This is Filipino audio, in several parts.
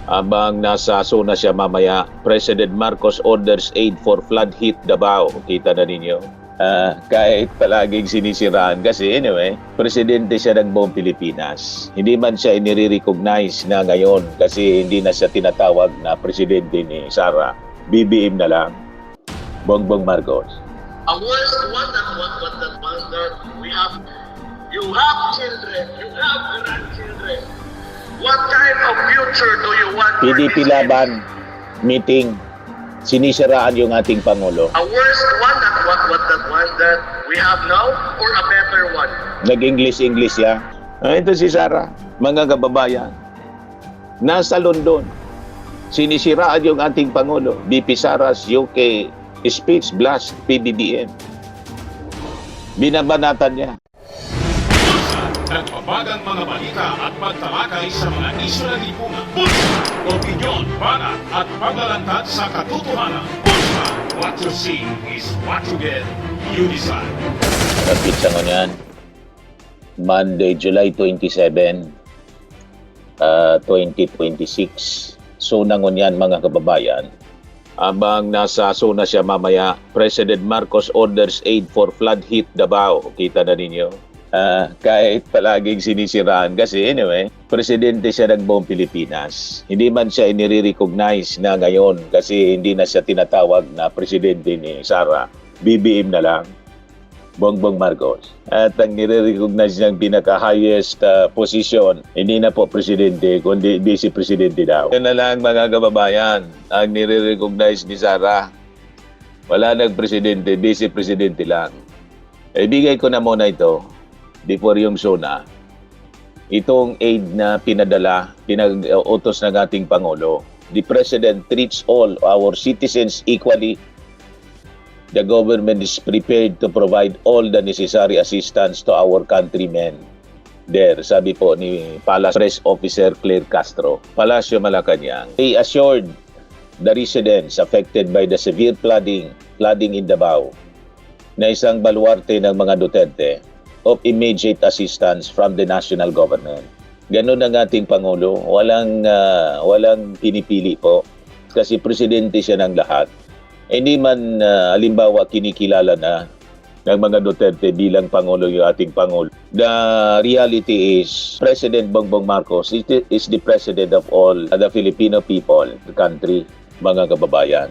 Habang nasa zona siya mamaya, President Marcos orders aid for flood hit Davao. Kita na ninyo. Kahit palaging sinisiraan kasi anyway, presidente siya ng buong Pilipinas. Hindi man siya inire-recognize na ngayon kasi hindi na siya tinatawag na presidente ni Sara. BBM na lang. Bongbong Marcos. A worst one than what the one that we have. You have children, you have grandchildren. What kind of future do you want? PDP Laban meeting, sinisiraan yung ating Pangulo. A worst one than what the one that we have now, or a better one? Nag-English ya. Ito si Sara, mga kababayan. Nasa London, sinisiraan yung ating Pangulo. BP Sara's UK speech blast PBBM. Binabanatan niya. Nagbabagang mga balita at pagtalakay sa mga isyu ng lipunan. Bulsa, opinyon, banat at paglalantad sa katotohanan. Bulsa, what you see is what you get. You decide. Kapit sa ngunyan, Monday, July 27, 2026. So nangunyan mga kababayan, habang nasa zona siya mamaya, President Marcos orders aid for flood hit Davao. Kita na ninyo. Kahit palaging sinisiraan kasi anyway, presidente siya ng buong Pilipinas. Hindi man siya inire-recognize na ngayon kasi hindi na siya tinatawag na presidente ni Sara. BBM na lang. Bongbong Marcos. At ang nire-recognize niyang pinaka-highest position, hindi na po presidente, kundi vice-presidente daw. Yan na lang mga kababayan, ang nire-recognize ni Sara. Wala nag-presidente, vice-presidente lang. Ibigay ko na muna ito before yung zona. Itong aid na pinag-utos ng ating Pangulo. The President treats all our citizens equally. The government is prepared to provide all the necessary assistance to our countrymen. There, sabi po ni Palace Press Officer Claire Castro, Palacio, Malacanang. He assured the residents affected by the severe flooding in Davao na isang baluarte ng mga Duterte of immediate assistance from the national government. Ganun ang ating Pangulo, walang pinipili po kasi presidente siya ng lahat. Hindi man halimbawa kinikilala na ng mga Duterte bilang Pangulo yung ating Pangulo. The reality is President Bongbong Marcos is the president of all the Filipino people, the country, mga kababayan.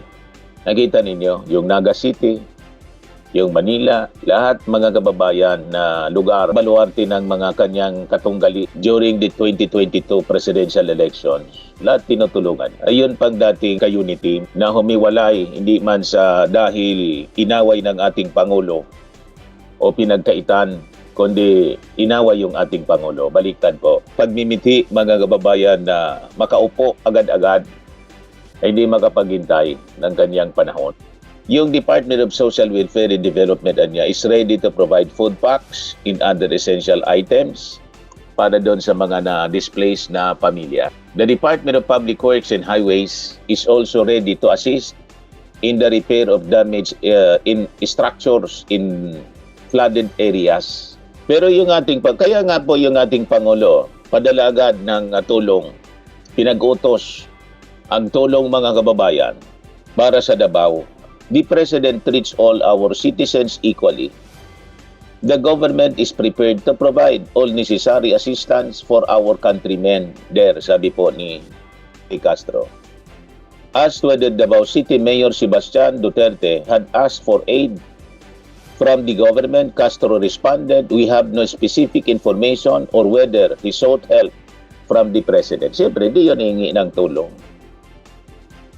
Nakita ninyo yung Naga City, yung Manila, lahat mga kababayan na lugar, baluarte ng mga kanyang katunggali during the 2022 presidential elections. Lahat tinutulungan. Ayun pang dating ka-unity na humiwalay, hindi man sa dahil inaway ng ating Pangulo o pinagkaitan, kundi inaway yung ating Pangulo. Baliktad po. Pagmimiti mga kababayan na makaupo agad-agad, ay hindi makapaghintay ng kanyang panahon. Yung Department of Social Welfare and Development is ready to provide food packs and other essential items para doon sa mga na-displaced na pamilya. The Department of Public Works and Highways is also ready to assist in the repair of damaged in structures in flooded areas. Pero yung kaya nga po yung ating Pangulo, padala agad ng tulong, pinag-utos ang tulong mga kababayan para sa Davao. The President treats all our citizens equally. The government is prepared to provide all necessary assistance for our countrymen. There, sabi po ni Castro. Asked whether Davao City Mayor Sebastian Duterte had asked for aid from the government, Castro responded, "We have no specific information or whether he sought help from the President." Siyempre, di yun hihingi ng tulong.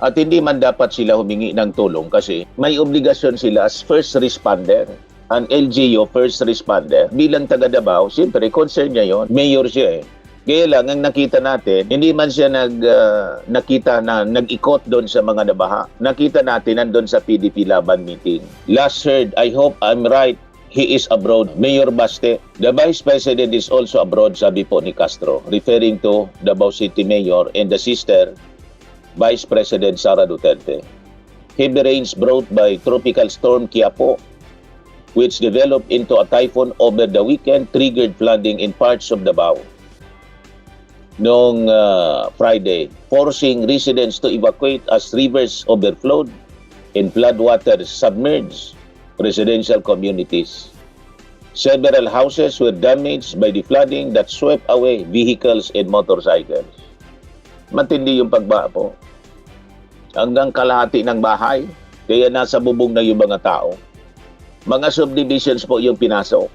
At hindi man dapat sila humingi ng tulong kasi may obligasyon sila as first responder. Ang LGU, first responder, bilang taga Davao, siyempre, concern niya yun. Mayor siya eh. Kaya lang, ang nakita natin, hindi man siya nakita na nag-ikot doon sa mga nabaha. Nakita natin nandun sa PDP Laban meeting. Last heard, I hope I'm right, he is abroad. Mayor Baste, the Vice President is also abroad, sabi po ni Castro, referring to Davao City Mayor and the sister, Vice President Sara Duterte. Heavy rains brought by Tropical Storm Quiapo, which developed into a typhoon over the weekend, triggered flooding in parts of Davao. noong Friday, forcing residents to evacuate as rivers overflowed and floodwaters submerged residential communities. Several houses were damaged by the flooding that swept away vehicles and motorcycles. Matindi yung pagbaha po. Hanggang kalahati ng bahay, kaya nasa bubong na yung mga tao. Mga subdivisions po yung pinasok.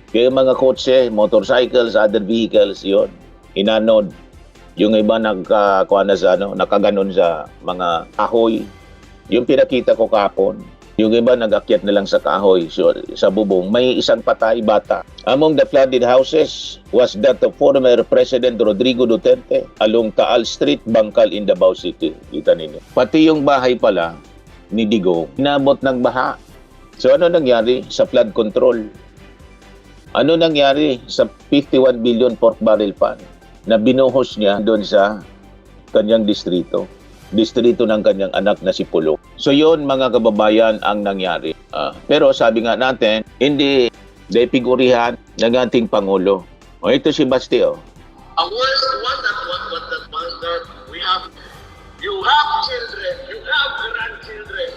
Kaya mga kotse, motorcycles, other vehicles, yon inanod. Yung iba nakaganon sa mga kahoy. Yung pinakita ko kahapon, yung iba nag-akyat na lang sa kahoy, sa bubong. May isang patay bata. Among the flooded houses was that of former President Rodrigo Duterte along Taal Street, Bangkal in Davao City. Kita ninyo. Pati yung bahay pala ni Digong, inabot ng baha. So ano nangyari sa flood control? Ano nangyari sa 51 billion pork barrel fund na binuhos niya doon sa kanyang distrito ng kanyang anak na si Pulo. So yun mga kababayan ang nangyari. Pero sabi nga natin, hindi depigurihan ng ating Pangulo. O ito si Basti. A worst one that we have. You have children, you have grandchildren.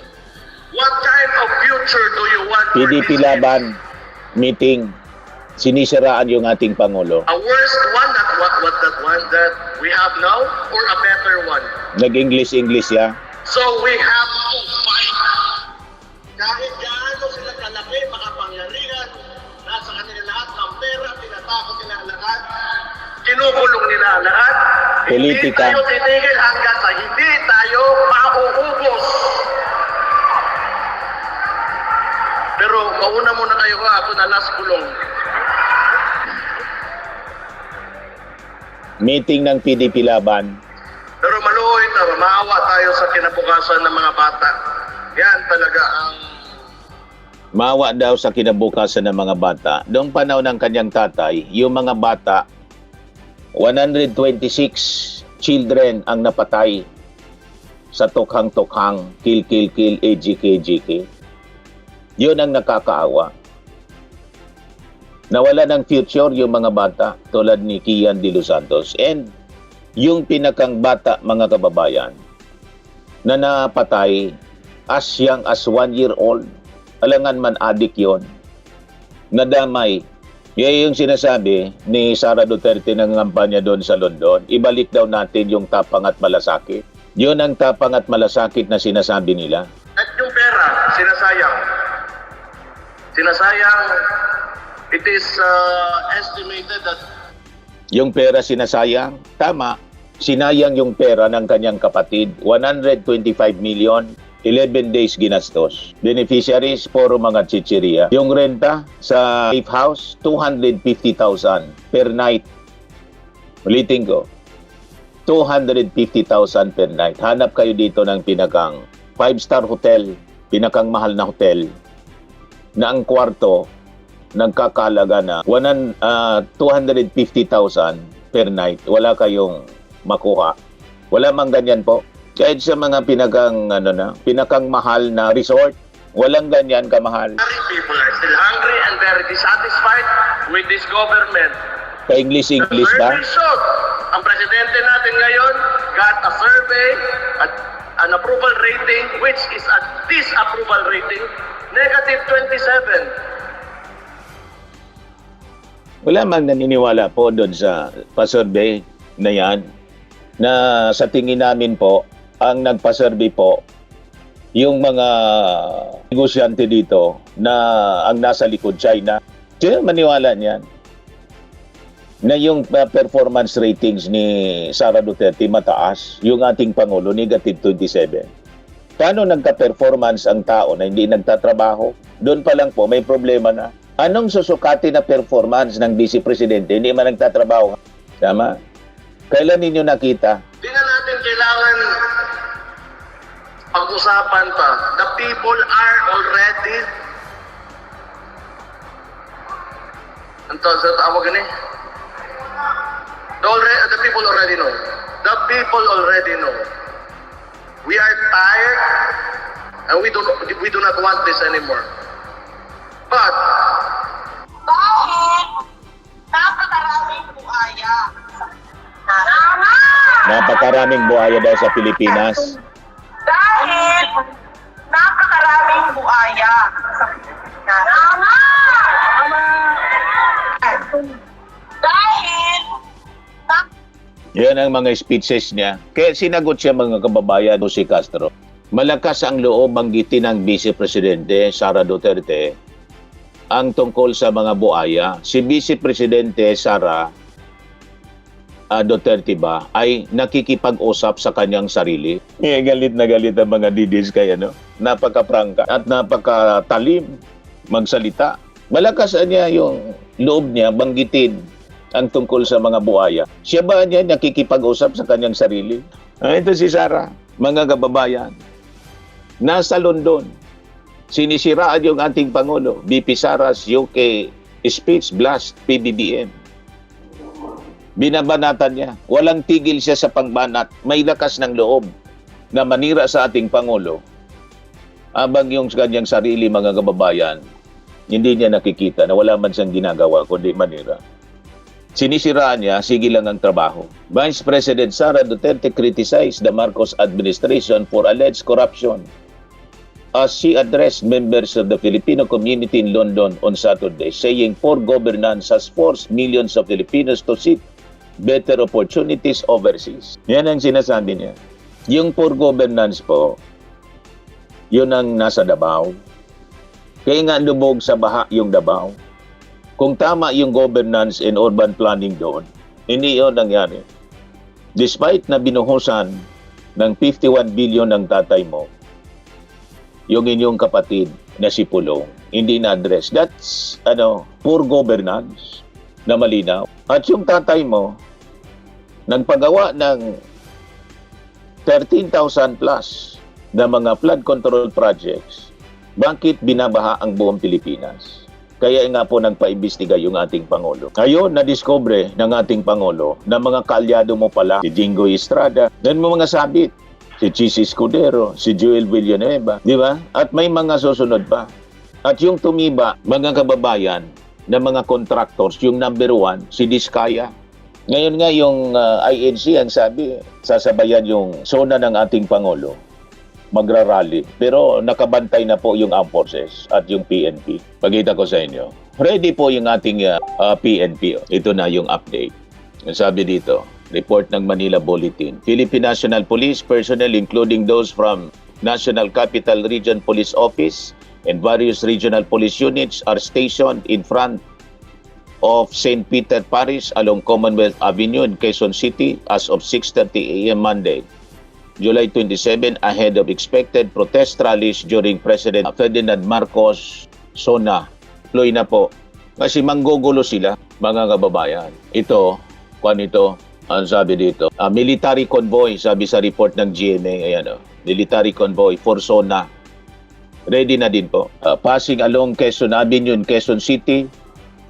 What kind of future do you want for PDP these Laban meeting, sinisiraan yung ating Pangulo. A worst one that we have now, or a better one? Nag-English ya. So we have to fight. Kahit gaano sila kalaki, makapangyarihan, nasa kanila lahat ng pera, tinatakot nila lahat, kinukulong nila lahat. Hindi Politika. tayo titigil hanggang sa hindi tayo mauubos. Pero mauna muna kayo ako na last kulong. Meeting ng PDP Laban. Pero maluoy na, maawa tayo sa kinabukasan ng mga bata. Yan talaga ang... Maawa daw sa kinabukasan ng mga bata. Noong panahon ng kanyang tatay, yung mga bata, 126 children ang napatay sa tokhang-tokhang, kill, AGK. Yun ang nakakaawa. Nawala ng future yung mga bata tulad ni Kian de los Santos. And yung pinakang bata, mga kababayan, na napatay as young as 1 year old, alangan man adik yon, nadamay. Yan yung sinasabi ni Sara Duterte ng kampanya doon sa London. Ibalik daw natin yung tapang at malasakit. Yun ang tapang at malasakit na sinasabi nila. At yung pera, sinasayang. It is estimated that... Yung pera sinasayang, tama. Sinayang yung pera ng kanyang kapatid. 125 million, 11 days ginastos. Beneficiaries, puro mga chichiriya. Yung renta sa safe house, 250,000 per night. Ulitin ko, 250,000 per night. Hanap kayo dito ng pinakang 5-star hotel, pinakang mahal na hotel, na ang kwarto nagkakalaga na 250,000 per night. Wala kayong makuha. Wala mang ganyan po. Kahit sa mga pinakang mahal na resort, walang ganyan kamahal. People are still hungry and very dissatisfied with this government. Pa-English ba? Very short. Ang presidente natin ngayon got a survey at an approval rating, which is a disapproval rating, negative 27. Wala mang naniniwala po doon sa pa-survey na yan, na sa tingin namin po, ang nagpa-survey po, yung mga negosyante dito na ang nasa likod, China. Sino maniwala niyan? Na yung performance ratings ni Sara Duterte mataas, yung ating Pangulo, negative 27. Paano nagka-performance ang tao na hindi nagtatrabaho? Doon pa lang po, may problema na. Anong susukati na performance ng Vice Presidente? Hindi man nagtatrabaho. Tama? Kailan ninyo nakita? Hindi na natin kailangan pag-usapan pa. The people are already... sa tawag gani? The people already know. The people already know. We are tired and we do not want this anymore. But bakit napakaraming buhaya sa napakaraming buhaya daw sa Pilipinas. Dahil napakaraming buhaya sa Pilipinas. Dahil Yan ang mga speeches niya. Kaya sinagot siya mga kababayan o si Castro. Malakas ang loob banggitin ng Vice Presidente Sara Duterte ang tungkol sa mga buhaya. Si Vice Presidente Sara Duterte ba ay nakikipag-usap sa kanyang sarili. Galit na galit ang mga didis kaya napaka-prangka at napaka-talim magsalita. Malakas niya yung loob niya banggitin ang tungkol sa mga buhaya. Siya ba niya nakikipag-usap sa kanyang sarili? Ito si Sara, mga kababayan. Nasa London, sinisiraan yung ating Pangulo. BP Sara's UK speech blast PBBM. Binabanatan niya. Walang tigil siya sa pangbanat. May lakas ng loob na manira sa ating Pangulo. Abang yung kanyang sarili, mga kababayan, hindi niya nakikita na wala man siyang ginagawa kundi manira. Sinisiraan niya, sige lang ang trabaho. Vice President Sara Duterte criticized the Marcos administration for alleged corruption as she addressed members of the Filipino community in London on Saturday, saying poor governance has forced millions of Filipinos to seek better opportunities overseas. Yan ang sinasabi niya. Yung poor governance po, yun ang nasa Davao. Kaya nga lubog sa baha yung Davao. Kung tama yung governance and urban planning doon, hindi yun nangyari. Despite na binuhusan ng 51 billion ng tatay mo, yung inyong kapatid na si Pulong, hindi na-address. That's, poor governance na malinaw. At yung tatay mo, nagpagawa ng 13,000 plus na mga flood control projects, bakit binabaha ang buong Pilipinas? Kaya nga po nagpaimbestiga yung ating Pangulo. Ngayon, na-discover ng ating Pangulo na mga kaalyado mo pala, si Jingo Estrada, dan mo mga sabit, si Chis Escudero, si Joel Villanueva, di ba? At may mga susunod pa. At yung tumiba, mga kababayan, na mga contractors, yung number 1, si Diskaya. Ngayon nga yung INC ang sabi, sasabayan yung zona ng ating Pangulo, magrarally. Pero nakabantay na po yung Armed Forces at yung PNP. Pagkita ko sa inyo. Ready po yung ating PNP. Ito na yung update. Sabi dito, report ng Manila Bulletin. Philippine National Police personnel including those from National Capital Region Police Office and various regional police units are stationed in front of St. Peter Parish along Commonwealth Avenue in Quezon City as of 6:30 a.m. Monday, July 27, ahead of expected protest rallies during President Ferdinand Marcos Sona. Tuloy na po. Kasi manggugulo sila, mga kababayan. Ito, ang sabi dito, military convoy, sabi sa report ng GMA, ayan military convoy for Sona. Ready na din po. Passing along Quezon Avenue in Quezon City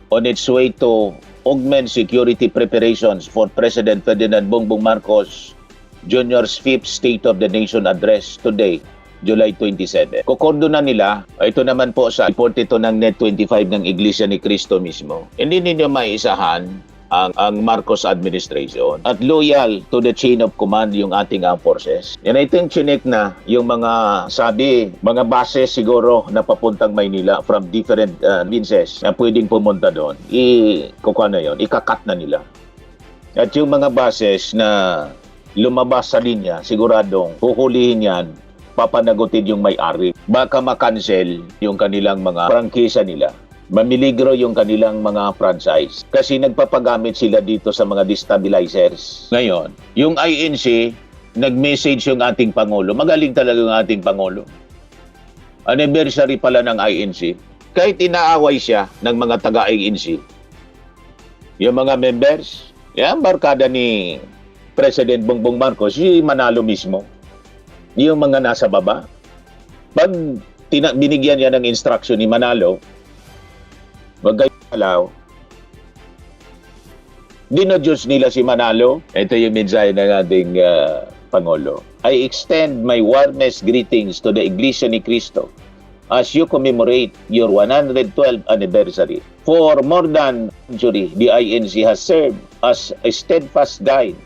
on its way to augment security preparations for President Ferdinand Bongbong Marcos Jr.'s 5th State of the Nation Address today, July 27. Kukordonan nila, ito naman po sa report ito ng Net25 ng Iglesia ni Cristo mismo. Hindi ninyo maisahan ang Marcos administration at loyal to the chain of command yung ating armed forces. And I think chinek na yung mga mga bases siguro na papuntang Maynila from different provinces na pwedeng pumunta doon. Ikakat na nila. At yung mga bases na lumabas sa linya, siguradong huhulihin yan, papanagutin yung may-ari. Baka makancel yung kanilang mga prangkisa nila. Mamiligro yung kanilang mga franchise. Kasi nagpapagamit sila dito sa mga destabilizers. Ngayon, yung INC, nag-message yung ating Pangulo. Magaling talaga yung ating Pangulo. Anniversary pala ng INC. Kahit inaaway siya ng mga taga-INC. Yung mga members, yan, barkada ni President Bongbong Marcos, si Manalo mismo. Yung mga nasa baba. Pag binigyan niya ng instruction ni Manalo, wag kayo alaw. Dinodyos nila si Manalo. Ito yung mensahe ng ating Pangulo. I extend my warmest greetings to the Iglesia ni Cristo as you commemorate your 112th anniversary. For more than a century, the INC has served as a steadfast guide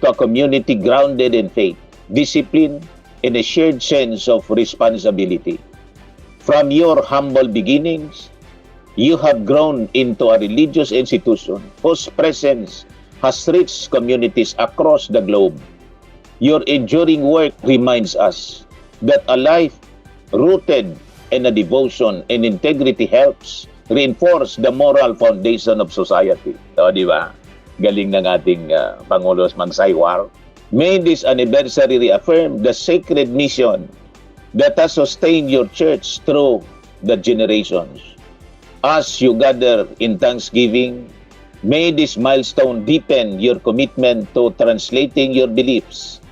to a community grounded in faith, discipline, and a shared sense of responsibility. From your humble beginnings, you have grown into a religious institution whose presence has reached communities across the globe. Your enduring work reminds us that a life rooted in a devotion and integrity helps reinforce the moral foundation of society. O, di ba? Galing ng ating Pangulo Magsaysay. May this anniversary reaffirm the sacred mission that has sustained your church through the generations. As you gather in thanksgiving, may this milestone deepen your commitment to translating your beliefs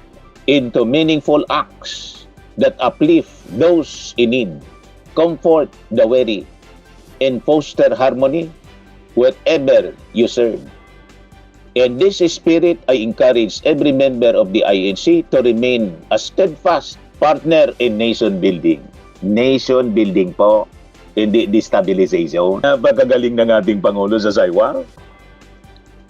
into meaningful acts that uplift those in need, comfort the weary, and foster harmony wherever you serve. In this spirit, I encourage every member of the INC to remain a steadfast partner in nation building. Nation building po, hindi destabilization. Napakagaling ng ating Pangulo sa Saywar.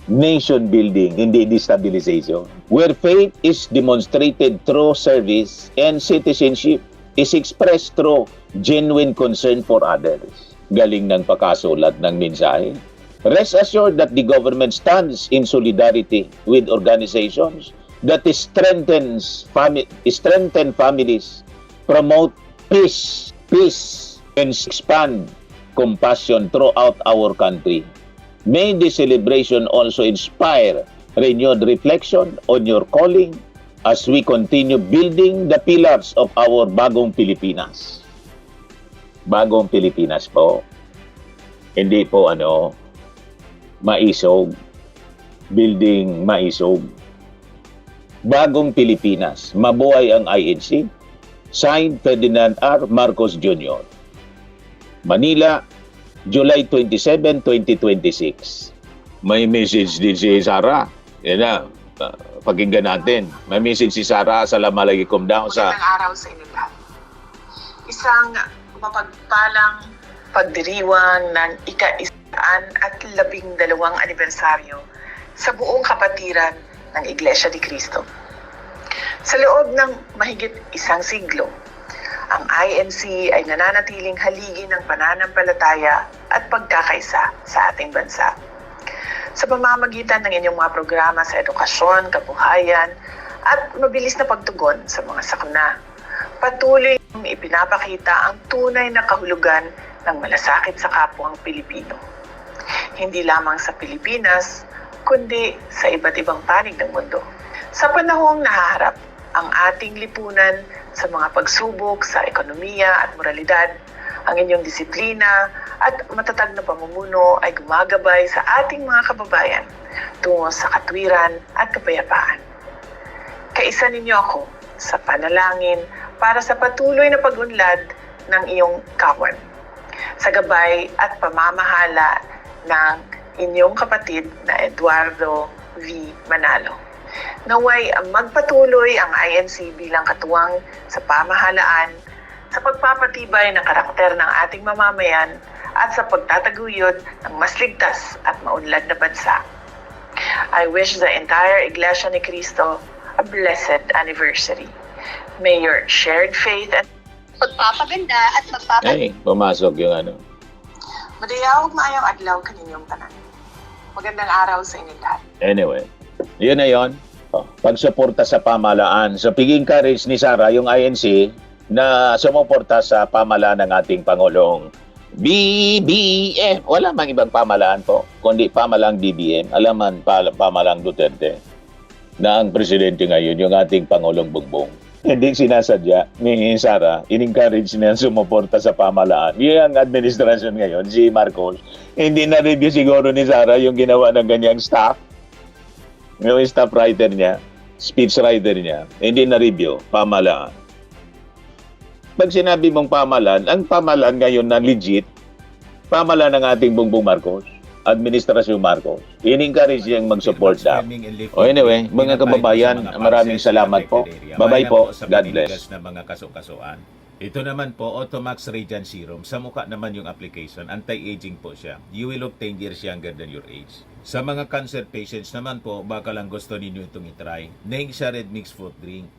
Nation building, hindi destabilization. Where faith is demonstrated through service and citizenship is expressed through genuine concern for others. Galing ng pakasulat ng mensahe. Rest assured that the government stands in solidarity with organizations that strengthen families, promote peace, and expand compassion throughout our country. May this celebration also inspire renewed reflection on your calling as we continue building the pillars of our bagong Pilipinas. Bagong Pilipinas po. Hindi po maisog. Building maisog. Bagong Pilipinas. Mabuhay ang INC. Signed, Ferdinand R. Marcos Jr. Manila, July 27, 2026. May message din si Sarah. Yan na. Pakinggan natin. May message si Sarah. Assalamualaikum daw sa... Magandang araw sa inyo lahat. Isang mapagpalang pagdiriwang ng ika-112 anibersaryo sa buong kapatiran ng Iglesia ni Cristo. Sa loob ng mahigit isang siglo, ang INC ay nananatiling haligi ng pananampalataya at pagkakaisa sa ating bansa. Sa pamamagitan ng inyong mga programa sa edukasyon, kabuhayan, at mabilis na pagtugon sa mga sakuna, patuloy ipinapakita ang tunay na kahulugan ng malasakit sa kapwang Pilipino. Hindi lamang sa Pilipinas, kundi sa iba't ibang panig ng mundo. Sa panahong nahaharap ang ating lipunan sa mga pagsubok sa ekonomiya at moralidad, ang inyong disiplina at matatag na pamumuno ay gumagabay sa ating mga kababayan tungo sa katwiran at kapayapaan. Kaisa ninyo ako sa panalangin para sa patuloy na pag-unlad ng iyong kawan, sa gabay at pamamahala ng inyong kapatid na Eduardo V. Manalo. Naway magpatuloy ang INC bilang katuwang sa pamahalaan, sa pagpapatibay ng karakter ng ating mamamayan at sa pagtataguyod ng mas ligtas at maunlad na bansa. I wish the entire Iglesia ni Cristo a blessed anniversary. May your shared faith and pagpapaganda at Ay, pumasok yung madayawag maayong adlaw kaninyong tanan. Magandang araw sa inyo lahat. Anyway, yun na yun. Pagsuporta sa pamahalaan. So, pig-encourage ni Sarah yung INC na sumuporta sa pamahalaan ng ating Pangulong BBM. Wala mang ibang pamahalaan po, kundi pamahalaang BBM. Alaman pamahalaang Duterte na ang presidente ngayon, yung ating Pangulong Bongbong. Hindi sinasadya ni Sarah, in-encourage niya sumuporta sa pamahalaan. Yung administrasyon ngayon, si Marcos, hindi na-review siguro ni Sarah yung ginawa ng ganyang staff. Yung staff writer niya, speech writer niya, hindi na-review, pamahalaan. Pag sinabi mong pamahalaan, ang pamahalaan ngayon na legit, pamahalaan ng ating Bongbong Marcos, Administrasyon Marcos. In-encourage niyang mag-support daw. Anyway, mga kababayan, maraming salamat po. Bye-bye po. God bless. Na mga kaso-kasuan. Ito naman po, Automax Radiant Serum. Sa mukha naman yung application. Anti-aging po siya. You will look 10 years younger than your age. Sa mga cancer patients naman po, baka lang gusto ninyo itong itry. Neng siya red mixed fruit drink.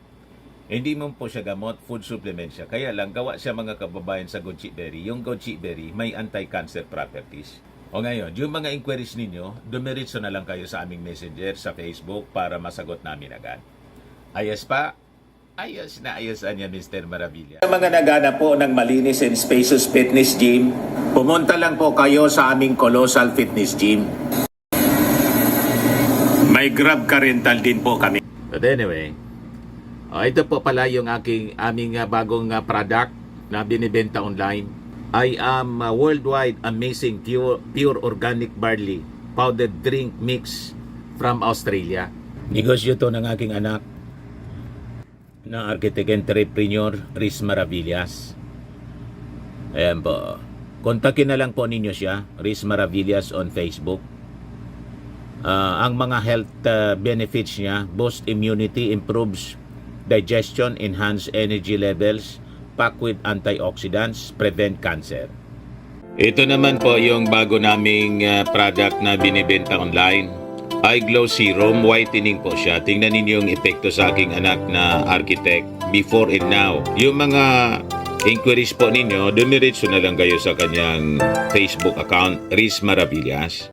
Hindi mo po siya gamot, food supplement siya. Kaya lang, gawa siya mga kababayan sa goji berry. Yung goji berry may anti-cancer properties. O ngayon, yung mga inquiries ninyo, dumiritso na lang kayo sa aming messenger sa Facebook para masagot namin agad. Ayos pa? Ayos na ayos niya, Mr. Maravilla. Sa mga nagana po ng malinis and spacious fitness gym, pumunta lang po kayo sa aming Colossal Fitness Gym. May Grab car rental din po kami. But anyway, ito po pala yung aming bagong product na binibenta online. I am worldwide amazing pure organic barley powdered drink mix from Australia. Negosyo to ng aking anak na architect entrepreneur Riz Maravillas. Ayan po. Kontakin na lang po ninyo siya, Riz Maravillas on Facebook. Ang mga health benefits niya, boost immunity, improves digestion, enhance energy levels, packed with antioxidants, prevent cancer. Ito naman po yung bago naming product na binibenta online. Eye Glow Serum, whitening po siya. Tingnan ninyo yung epekto sa aking anak na architect before and now. Yung mga inquiries po ninyo, dumiretso na lang kayo sa kanyang Facebook account, Riz Maravillas.